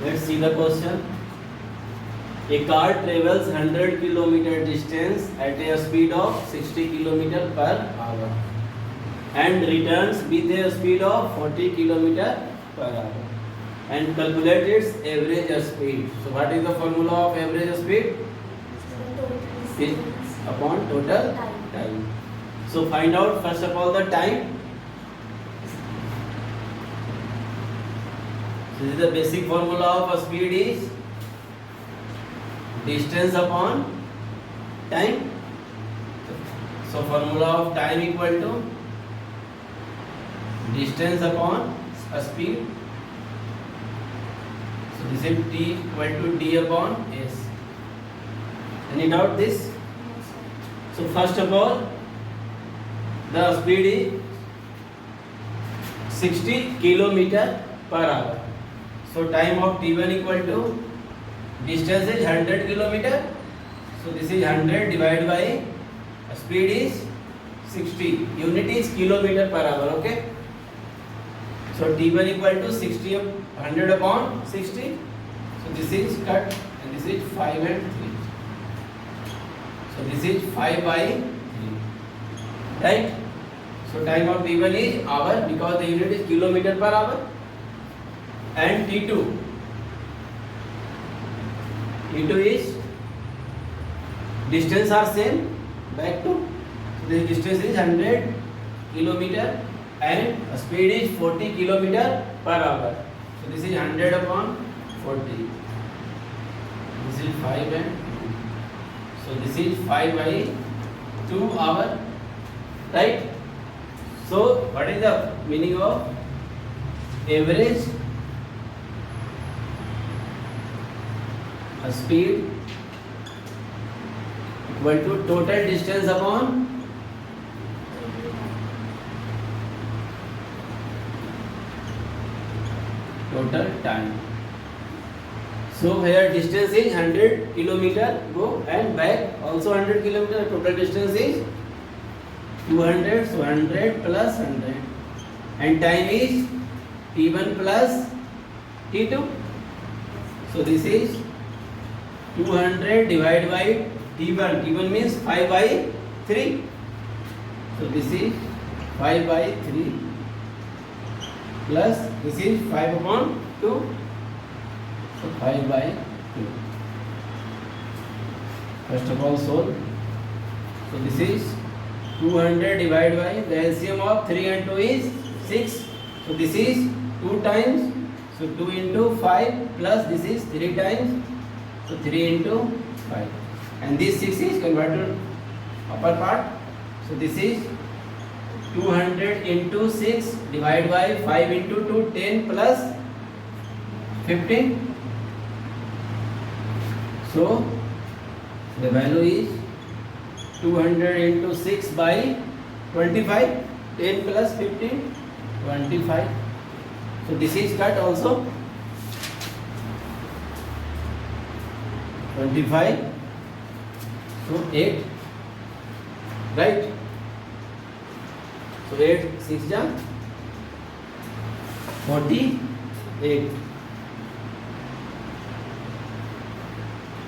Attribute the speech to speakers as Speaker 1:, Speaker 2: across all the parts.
Speaker 1: Let's see the question. A car travels 100 kilometer distance at a speed of 60 kilometer per hour and returns with a speed of 40 kilometer per hour and calculate its average speed. So what is the formula of average speed? Is upon total time. So find out first of all the time. This is the basic formula of speed is distance upon time. So formula of time equal to distance upon speed. So this is T equal to D upon S. Any doubt this? So first of all, the speed is 60 kilometer per hour. So time of T1 equal to distance is 100 kilometer. So this is 100 divided by speed is 60. Unit is kilometer per hour. Okay. So T1 equal to 60 100 upon 60. So this is cut and this is 5 and 3. So this is 5 by 3. Right. So time of T1 is hour because the unit is kilometer per hour. And T2 is distance are same back to, so the distance is 100 kilometer and speed is 40 kilometer per hour. So this is 100 upon 40. This is 5 and 2. So this is 5 by 2 hour, right? So what is the meaning of average speed equal to total distance upon total time. So here distance is 100 kilometer go and back also 100 kilometer. Total distance is 200. So 100 plus 100 and time is T1 plus T2. So this is 200 divided by T1. T1 means 5 by 3. So this is 5 by 3 plus this is 5 upon 2. So 5 by 2. First of all solve. So this is 200 divided by the LCM of 3 and 2 is 6. So this is 2 times. So 2 into 5 plus this is 3 times. So 3 into 5 and this 6 is converted to upper part. So this is 200 into 6 divided by 5 into 2, 10 plus 15. So the value is 200 into 6 by 25, 10 plus 15, 25. So this is cut also. 25. So 8. Right. So 8 6 ja 48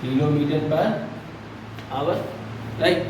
Speaker 1: kilometer per hour. Right.